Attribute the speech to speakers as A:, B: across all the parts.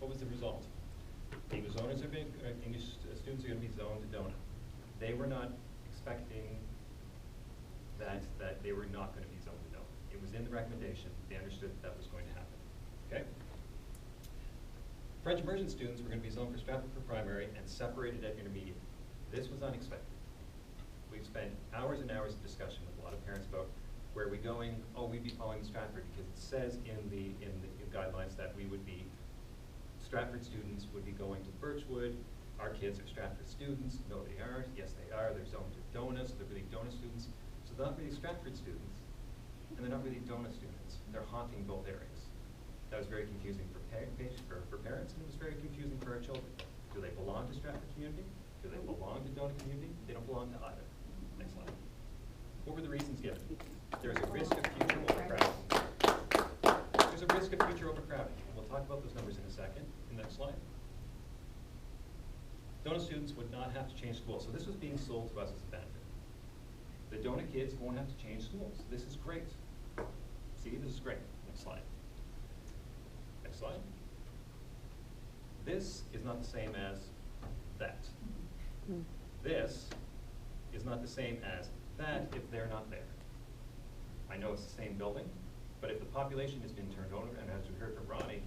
A: what was the result? English owners are being, English students are going to be zoned to DONA. They were not expecting that they were not going to be zoned to DONA. It was in the recommendation. They understood that was going to happen. Okay? French immersion students were going to be zoned for Stratford for primary and separated at intermediate. This was unexpected. We've spent hours and hours of discussion with a lot of parents about where are we going. Oh, we'd be following Stratford because it says in the guidelines that we would be, Stratford students would be going to Birchwood. Our kids are Stratford students. No, they aren't. Yes, they are. They're zoned to DONA, so they're really DONA students. So they're not really Stratford students, and they're not really DONA students. They're haunting both areas. That was very confusing for parents, and it was very confusing for our children. Do they belong to Stratford community? Do they belong to DONA community? They don't belong to either. Next slide. What were the reasons given? There's a risk of future overcrowding. There's a risk of future overcrowding. We'll talk about those numbers in a second. Next slide. DONA students would not have to change schools. So this was being sold to us as a benefit. The DONA kids won't have to change schools. This is great. See, this is great. Next slide. Next slide. This is not the same as that. This is not the same as that if they're not there. I know it's the same building, but if the population has been turned over, and as we heard from Ronnie,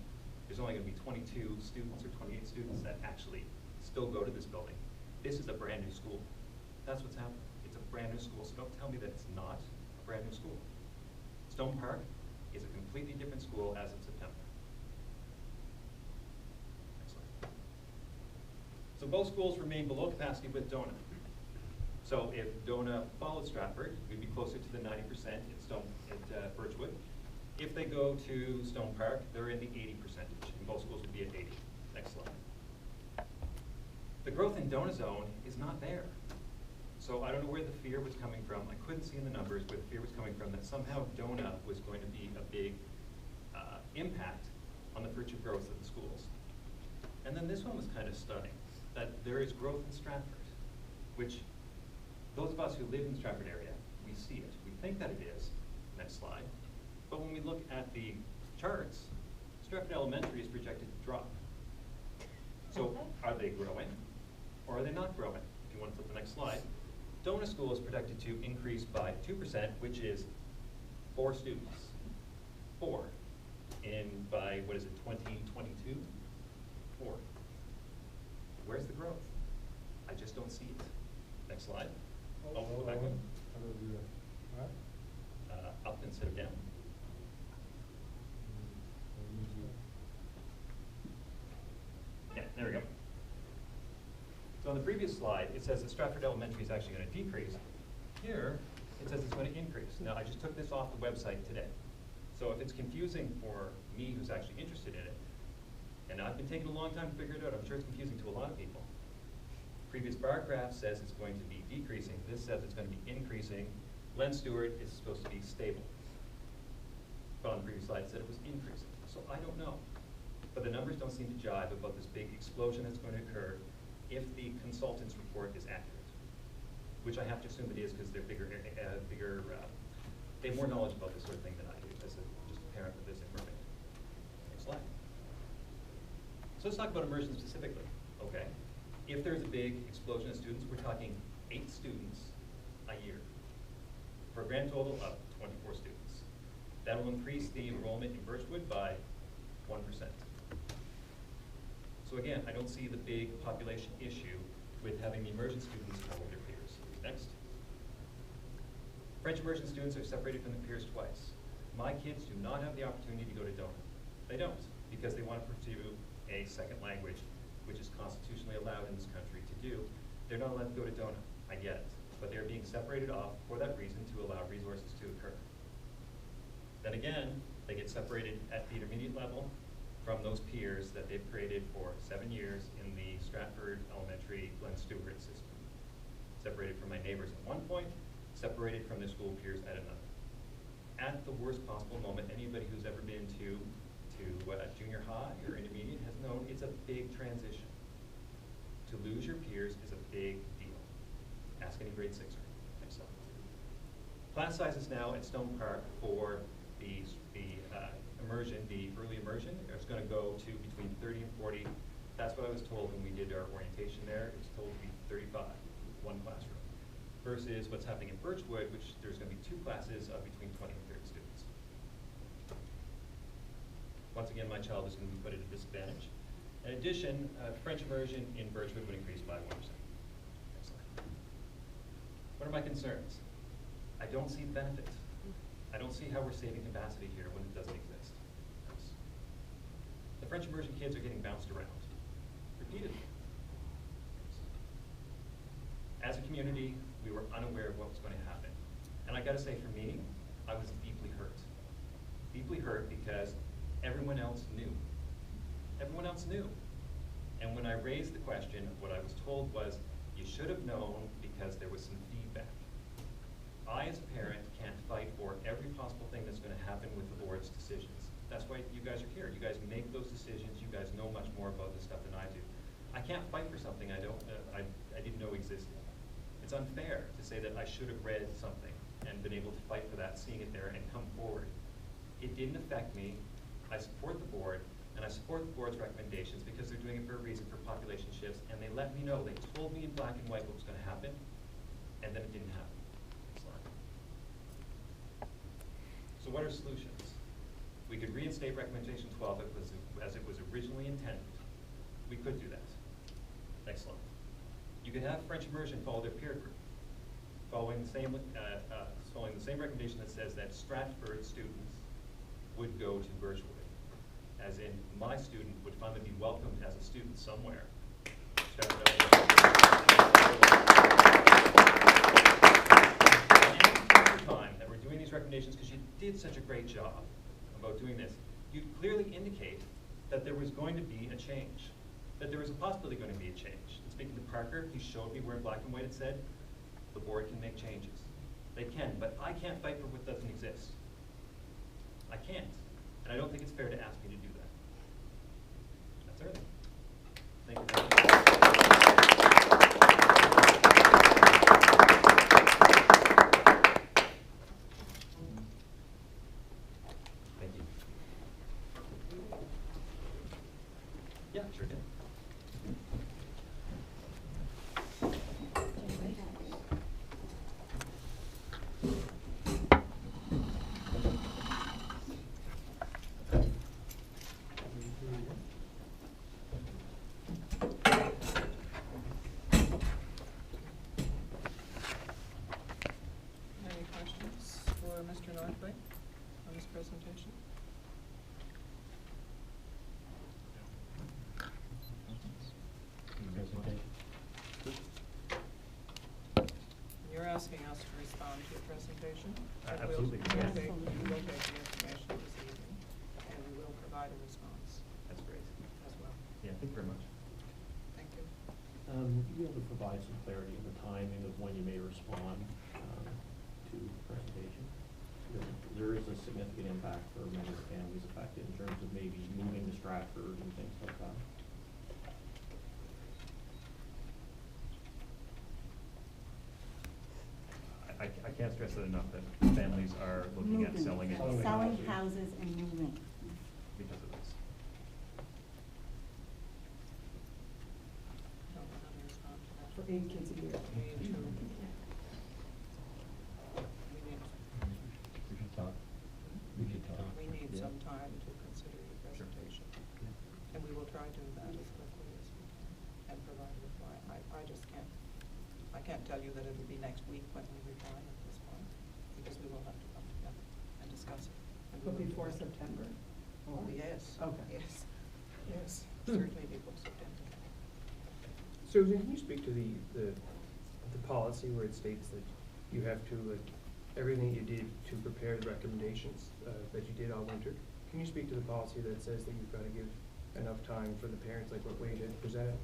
A: there's only going to be 22 students or 28 students that actually still go to this building. This is a brand new school. That's what's happening. It's a brand new school, so don't tell me that it's not a brand new school. Stone Park is a completely different school as of September. Next slide. So both schools remain below capacity with DONA. So if DONA followed Stratford, we'd be closer to the 90% at Birchwood. If they go to Stone Park, they're in the 80%, and both schools would be at 80. Next slide. The growth in DONA zone is not there. So I don't know where the fear was coming from. I couldn't see in the numbers where the fear was coming from that somehow DONA was going to be a big impact on the future growth of the schools. And then this one was kind of stunning, that there is growth in Stratford, which those of us who live in the Stratford area, we see it. We think that it is. Next slide. But when we look at the charts, Stratford Elementary is projected to drop. So are they growing or are they not growing? If you want to flip the next slide. DONA School is projected to increase by 2%, which is 4 students. 4 by, what is it, 2022? 4. Where's the growth? I just don't see it. Next slide. Oh, go back one. Up instead of down. Yeah, there we go. So on the previous slide, it says that Stratford Elementary is actually going to decrease. Here, it says it's going to increase. Now, I just took this off the website today. So if it's confusing for me who's actually interested in it, and I've been taking a long time to figure it out, I'm sure it's confusing to a lot of people. Previous bar graph says it's going to be decreasing. This says it's going to be increasing. Len Stewart is supposed to be stable. But on the previous slide, it said it was increasing. So I don't know. But the numbers don't seem to jive about this big explosion that's going to occur if the consultant's report is accurate, which I have to assume it is because they're bigger, they have more knowledge about this sort of thing than I do as just a parent of this information. Next slide. So let's talk about immersion specifically. Okay. If there's a big explosion of students, we're talking 8 students a year for a grand total of 24 students. That'll increase the enrollment in Birchwood by 1%. So again, I don't see the big population issue with having the immersion students over their peers. Next. French immersion students are separated from the peers twice. My kids do not have the opportunity to go to DONA. They don't, because they want to pursue a second language, which is constitutionally allowed in this country to do. They're not allowed to go to DONA. I get it. But they're being separated off for that reason to allow resources to occur. Then again, they get separated at the intermediate level from those peers that they've created for 7 years in the Stratford Elementary Glen Stewart system. Separated from my neighbors at one point, separated from their school peers at another. At the worst possible moment, anybody who's ever been to junior high or intermediate has known it's a big transition. To lose your peers is a big deal. Ask any grade 6er. Next slide. Class sizes now at Stone Park for the immersion, the early immersion, is going to go to between 30 and 40. That's what I was told when we did our orientation there. It was told to be 35, one classroom. Versus what's happening in Birchwood, which there's going to be 2 classes of between 20 and 30 students. Once again, my child is going to be put at a disadvantage. In addition, French immersion in Birchwood would increase by 1%. Excellent. What are my concerns? I don't see the benefits. I don't see how we're saving capacity here when it doesn't exist. The French immersion kids are getting bounced around repeatedly. As a community, we were unaware of what was going to happen. And I gotta say, for me, I was deeply hurt. Deeply hurt because everyone else knew. Everyone else knew. And when I raised the question, what I was told was, you should have known because there was some feedback. I, as a parent, can't fight for every possible thing that's going to happen with the board's decisions. That's why you guys are here. You guys make those decisions. You guys know much more about this stuff than I do. I can't fight for something I didn't know existed. It's unfair to say that I should have read something and been able to fight for that, seeing it there, and come forward. It didn't affect me. I support the board, and I support the board's recommendations because they're doing it for a reason, for population shifts, and they let me know. They told me in black and white what was going to happen, and then it didn't happen. So what are solutions? We could reinstate recommendation 12 as it was originally intended. We could do that. Next slide. You could have French immersion follow their peer group, following the same recommendation that says that Stratford students would go to Birchwood, as in my student would finally be welcomed as a student somewhere. Time that we're doing these recommendations, because you did such a great job about doing this, you clearly indicate that there was going to be a change, that there was a possibility going to be a change. And speaking to Parker, he showed me where in black and white it said, the board can make changes. They can, but I can't fight for what doesn't exist. I can't. And I don't think it's fair to ask me to do that. That's everything. Thank you very much. Thank you. Yeah, sure did.
B: Any questions for Mr. Northway on this presentation? You're asking us to respond to your presentation?
A: Absolutely.
B: We will take the information this evening, and we will provide a response.
A: That's great.
B: As well.
A: Yeah, thank you very much.
B: Thank you.
C: You'll be able to provide some clarity in the timing of when you may respond to the presentation. There is a significant impact for many of the families affected in terms of maybe moving to Stratford and things like that.
A: I can't stress that enough, that families are looking at selling it
D: Selling houses and moving.
A: because of this.
B: Don't want to respond to that.
E: For 8 kids a year.
B: We need to.
C: We should talk. We should talk.
B: We need
C: Yeah.
B: some time to consider your presentation. And we will try to do that as quickly as we can and provide a reply. I can't tell you that it'll be next week when we reply at this point, because we will have to come together and discuss it. And we
E: But
B: will do
E: before
B: that.
E: September?
B: Oh, yes.
E: Okay.
B: Yes, yes, certainly before September.
F: Susan, can you speak to the policy where it states that you have to, everything you did to prepare the recommendations that you did all winter? Can you speak to the policy that says that you've got to give enough time for the parents, like what Wade had presented,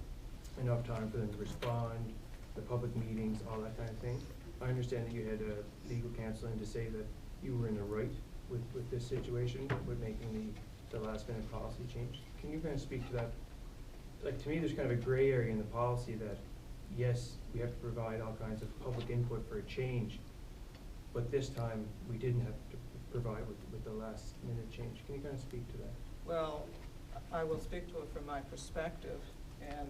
F: enough time for them to respond, the public meetings, all that kind of thing? I understand that you had legal counseling to say that you were in the right with this situation, with making the last minute policy change. Can you kind of speak to that? Like, to me, there's kind of a gray area in the policy that, yes, we have to provide all kinds of public input for a change, but this time we didn't have to provide with the last minute change. Can you kind of speak to that?
B: Well, I will speak to it from my perspective, and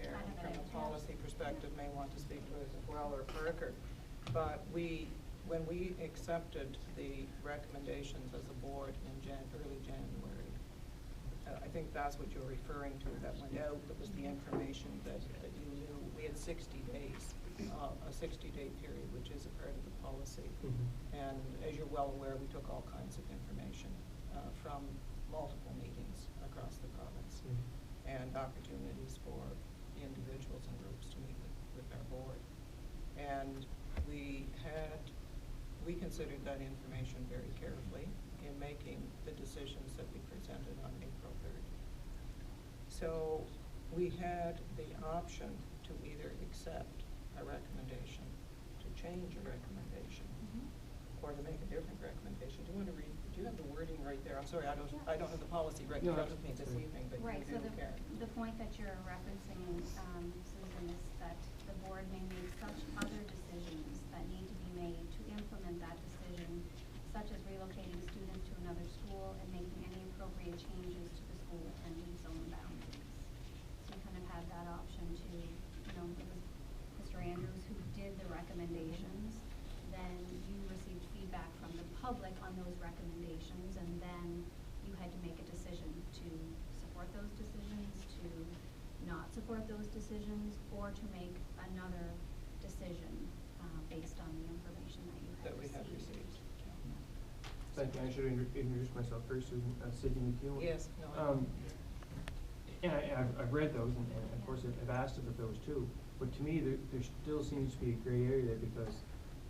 B: Karen,
D: I have
B: from
D: an
B: a
D: idea.
B: policy perspective, may want to speak to it as well, or Parker. But when we accepted the recommendations as a board in early January, I think that's what you're referring to, that went out, that was the information that you knew. We had 60 days, a 60-day period, which is a part of the policy. And as you're well aware, we took all kinds of information from multiple meetings across the province, and opportunities for individuals and groups to meet with our board. And we considered that information very carefully in making the decisions that we presented on April 3rd. So we had the option to either accept a recommendation, to change a recommendation, or to make a different recommendation. Do you want to read, do you have the wording right there? I'm sorry, I don't have the policy right in
F: No,
B: front of me
F: that's
B: this
F: fine.
B: evening, but
D: Right,
B: you
D: so
B: do, Karen.
D: the point that you're referencing, Susan, is that the board may make such other decisions that need to be made to implement that decision, such as relocating students to another school and making any appropriate changes to the school attendance zone boundaries. So you kind of had that option to, it was Mr. Andrews who did the recommendations, then you received feedback from the public on those recommendations, and then you had to make a decision to support those decisions, to not support those decisions, or to make another decision based on the information that you had
B: That we
D: received.
B: have received.
F: Thank you. I should introduce myself first, Susan, Sidney McKeown.
B: Yes, no.
F: And I've read those, and of course I've asked about those too, but to me, there still seems to be a gray area there, because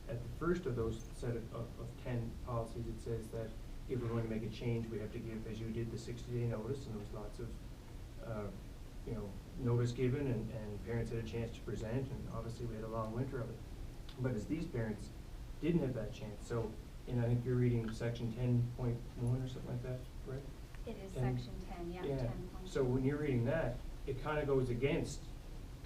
F: at the first of those set of 10 policies, it says that if we're going to make a change, we have to give, as you did, the 60-day notice, and there was lots of, notice given, and parents had a chance to present, and obviously we had a long winter of it. But as these parents didn't have that chance, so, and I think you're reading section 10.1 or something like that, right?
D: It is
F: 10.
D: section 10, yeah, 10 point.
F: So when you're reading that, it kind of goes against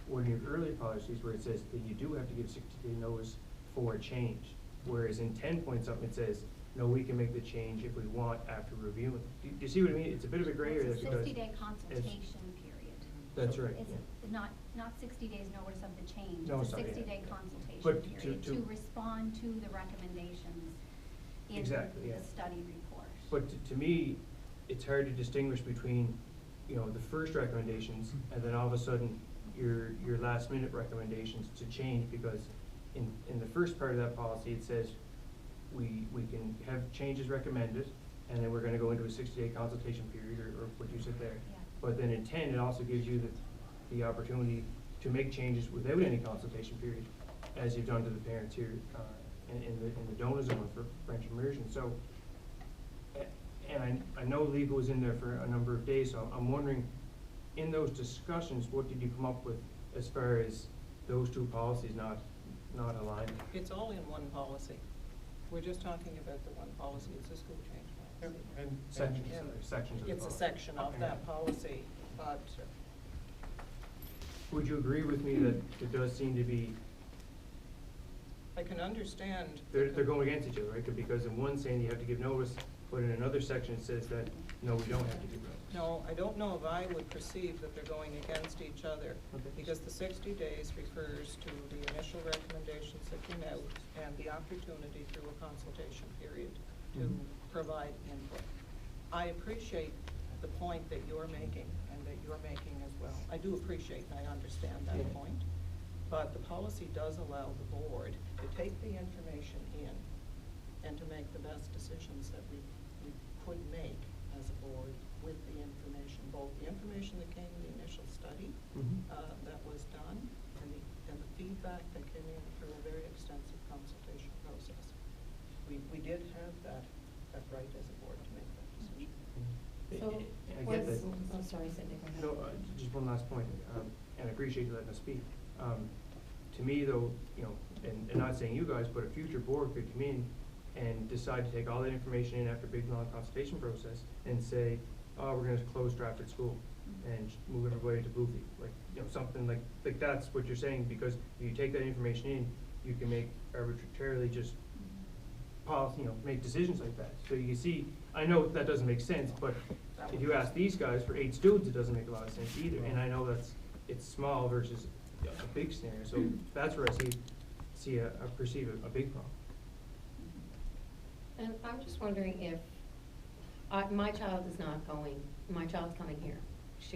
F: one of your earlier policies where it says that you do have to give 60-day notice for a change. Whereas in 10 point something, it says, no, we can make the change if we want after reviewing. Do you see what I mean? It's a bit of a gray area.
D: It's a
F: because
D: 60-day
F: it's-
D: consultation period.
F: That's right,
D: It's
F: yeah.
D: not 60 days notice of the change.
F: No,
D: It's a
F: sorry, yeah.
D: 60-day consultation
F: But
D: period
F: to-
D: to respond to the recommendations in
F: Exactly, yeah.
D: the study report.
F: But to me, it's hard to distinguish between, the first recommendations and then all of a sudden your last minute recommendations to change, because in the first part of that policy, it says we can have changes recommended, and then we're gonna go into a 60-day consultation period, or what you said there.
D: Yeah.
F: But then in 10, it also gives you the opportunity to make changes without any consultation period, as you've done to the parents here, in the donor zone for French immersion. So, and I know legal was in there for a number of days, so I'm wondering, in those discussions, what did you come up with as far as those two policies not aligning?
B: It's all in one policy. We're just talking about the one policy, it's a school change policy.
F: Sections,
B: And
F: sections of the
B: it's a
F: policy.
B: section of
F: Okay.
B: that policy, but
F: Would you agree with me that it does seem to be,
B: I can understand.
F: they're going against each other, right? Because in one saying you have to give notice, but in another section it says that, no, we don't have to give notice.
B: No, I don't know if I would perceive that they're going against each other,
F: Okay.
B: because the 60 days refers to the initial recommendations that came out and the opportunity through a consultation period to
F: Mhm.
B: provide input. I appreciate the point that you're making and that you're making as well. I do appreciate and I understand that
F: Yeah.
B: point. But the policy does allow the board to take the information in and to make the best decisions that we could make as a board with the information, both the information that came in the initial study
F: Mhm.
B: that was done, and the feedback that came in through a very extensive consultation process. We did have that right as a board to make that decision.
E: So,
F: I get that.
E: I'm sorry, Cindy, go ahead.
F: No, just one last point, and I appreciate you letting us speak. To me, though, and not saying you guys, but a future board could come in and decide to take all that information in after a big, long consultation process and say, oh, we're gonna close Stratford School and move everybody to Bluefield. Like, something like that's what you're saying, because if you take that information in, you can make arbitrarily just policy, make decisions like that. So you see, I know that doesn't make sense, but if you ask these guys for 8 students, it doesn't make a lot of sense either. And I know it's small versus a big scenario, so that's where I perceive a big problem.
E: And I'm just wondering if, my child's coming here.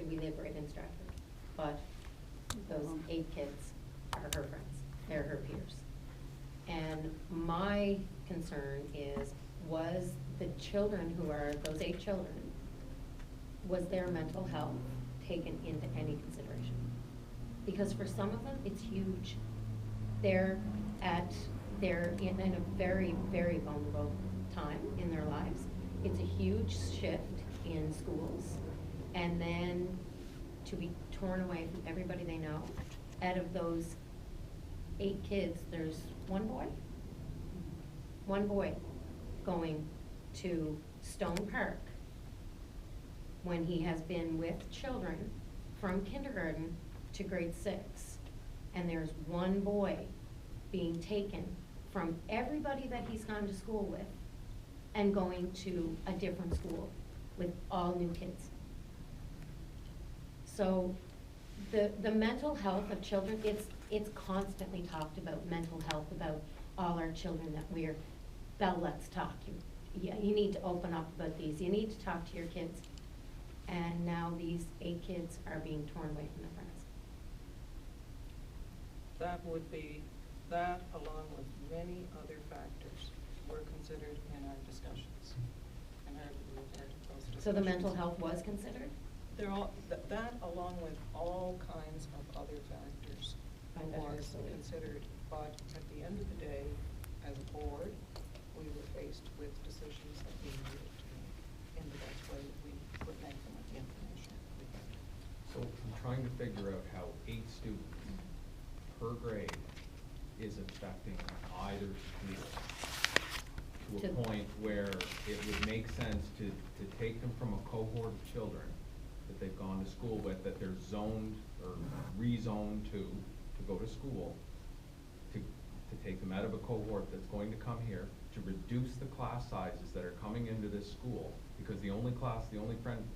E: We live right in Stratford, but those 8 kids are her friends, they're her peers. And my concern is, was the children who are, those 8 children, was their mental health taken into any consideration? Because for some of them, it's huge. They're in a very, very vulnerable time in their lives. It's a huge shift in schools. And then to be torn away from everybody they know. Out of those 8 kids, there's one boy going to Stone Park when he has been with children from kindergarten to grade 6. And there's one boy being taken from everybody that he's gone to school with and going to a different school with all new kids. So the mental health of children, it's constantly talked about, mental health, about all our children that Belle, let's talk. You need to open up about these. You need to talk to your kids. And now these 8 kids are being torn away from their friends.
B: That along with many other factors were considered in our discussions. And I would be a part of those discussions.
E: So the mental health was considered?
B: That along with all kinds of other factors was considered, but at the end of the day, as a board, we were faced with decisions that we needed to make in the best way that we could make them with the information we had.
G: So I'm trying to figure out how 8 students per grade is affecting either school to a point where it would make sense to take them from a cohort of children that they've gone to school with, that they're zoned or rezoned to go to school, to take them out of a cohort that's going to come here, to reduce the class sizes that are coming into this school, because the only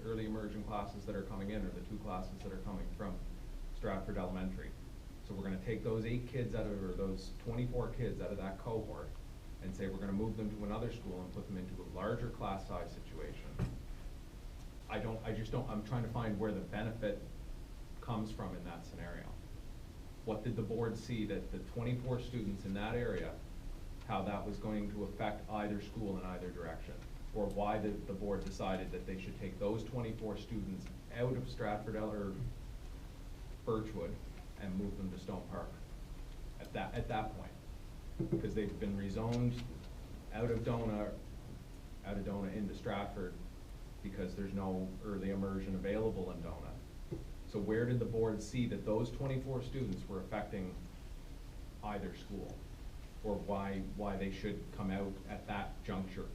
G: early emerging classes that are coming in are the 2 classes that are coming from Stratford Elementary. So we're gonna take those 8 kids out of, or those 24 kids out of that cohort and say we're gonna move them to another school and put them into a larger class size situation. I'm trying to find where the benefit comes from in that scenario. What did the board see that the 24 students in that area, how that was going to affect either school in either direction? Or why the board decided that they should take those 24 students out of Stratford or Birchwood and move them to Stone Park at that point? Because they've been rezoned out of Dona into Stratford because there's no early immersion available in Dona. So where did the board see that those 24 students were affecting either school? Or why they should come out at that juncture?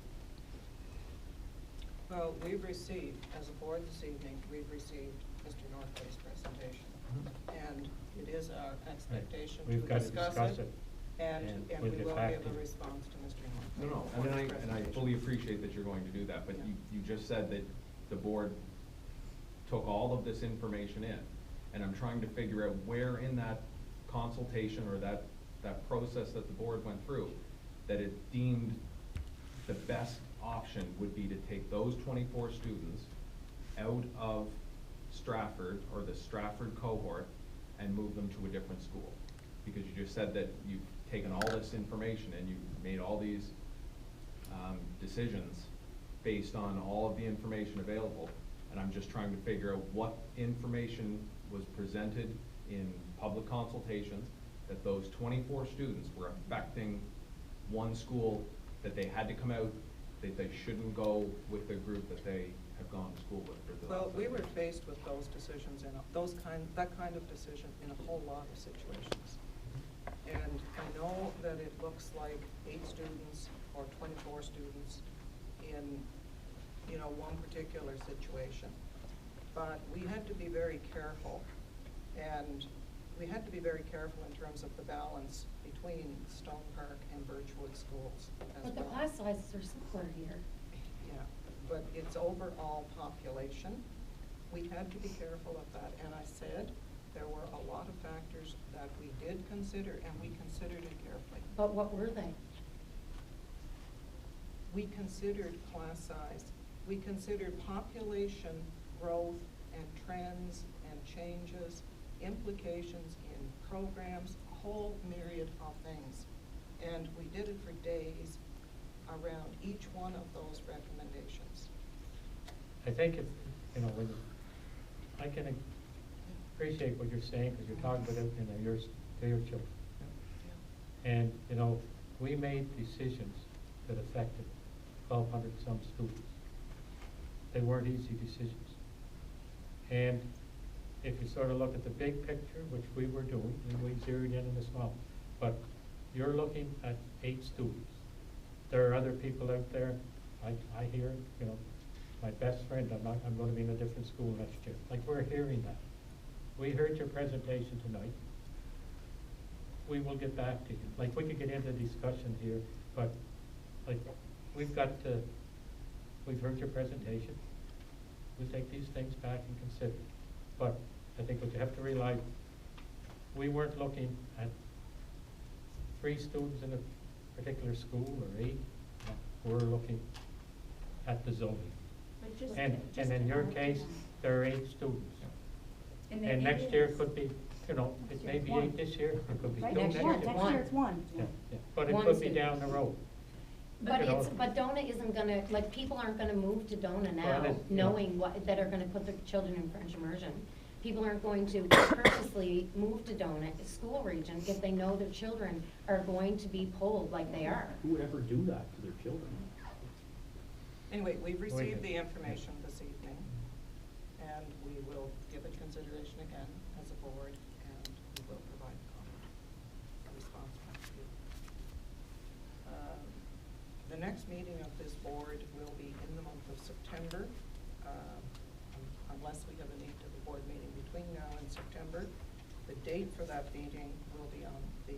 B: Well, we've received, as a board this evening, we've received Mr. Northway's presentation. And it is our expectation to
H: We've got to
B: discuss
H: discuss
B: it. And we
H: with the
B: will give
H: fact
B: a response to Mr. Northway.
G: No,
B: for his
G: and I
B: presentation.
G: fully appreciate that you're going to do that, but
B: Yeah.
G: you just said that the board took all of this information in. And I'm trying to figure out where in that consultation or that process that the board went through, that it deemed the best option would be to take those 24 students out of Stratford or the Stratford cohort and move them to a different school. Because you just said that you've taken all this information and you've made all these decisions based on all of the information available. And I'm just trying to figure out what information was presented in public consultations that those 24 students were affecting one school, that they had to come out, that they shouldn't go with the group that they have gone to school with for the last
B: Well, we were
G: 7 years.
B: faced with those decisions and that kind of decision in a whole lot of situations. And I know that it looks like 8 students or 24 students in, one particular situation. But we had to be very careful and we had to be very careful in terms of the balance between Stone Park and Birchwood schools as well.
E: But the class sizes are smaller here.
B: Yeah, but it's overall population. We had to be careful of that, and I said there were a lot of factors that we did consider, and we considered it carefully.
E: But what were they?
B: We considered class size. We considered population growth and trends and changes, implications in programs, a whole myriad of things. And we did it for days around each one of those recommendations.
H: I think it's, you know, when I can appreciate what you're saying, because you're talking about it, you know, they're your children. And, you know, we made decisions that affected 1,200 some students. They weren't easy decisions. And if you sort of look at the big picture, which we were doing, and we zeroed in on the small, but you're looking at 8 students. There are other people out there, I hear, you know, my best friend, I'm going to be in a different school next year. Like, we're hearing that. We heard your presentation tonight. We will get back to you. Like, we could get into discussion here, but like, we've heard your presentation. We'll take these things back and consider. But I think what you have to realize, we weren't looking at 3 students in a particular school or 8. We're looking at the zoning.
I: But just
H: And
I: to
H: in your
I: add to
H: case,
I: that.
H: there are 8 students.
I: And
H: And next year it could be, you know, it may be 8 this year, it could be 2
I: Right,
H: next
I: next
H: year.
I: year, next year it's 1.
H: Yeah, yeah. But it
E: One
H: could be
E: student.
H: down the road.
E: But
H: You know.
E: it's, but Dona isn't gonna, like, people aren't gonna move to Dona
H: Well,
E: now,
H: it is, yeah.
E: knowing what, that are gonna put their children in French immersion. People aren't going to purposely move to Dona, a school region, if they know their children are going to be pulled like they are.
C: Who would ever do that to their children?
B: Anyway, we've
H: Wait a
B: received the
H: minute.
B: information this evening, and we will give it consideration again as a board, and we will provide a response back to you. The next meeting of this board will be in the month of September, unless we have a need to have a board meeting between now and September. The date for that meeting will be on the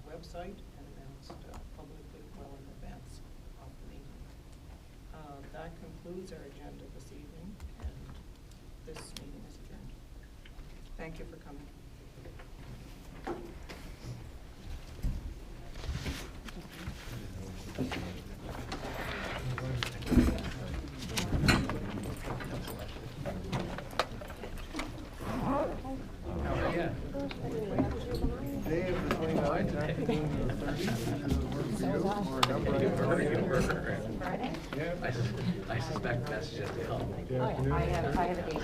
B: website and announced publicly well in advance of the meeting. That concludes our agenda this evening, and this meeting is adjourned. Thank you for coming.
J: Day of the 29th, afternoon of the 30th, work for you, or a number of
I: Friday?
J: Yeah.
K: I suspect that's just to come.
J: Good afternoon.
I: I have a date.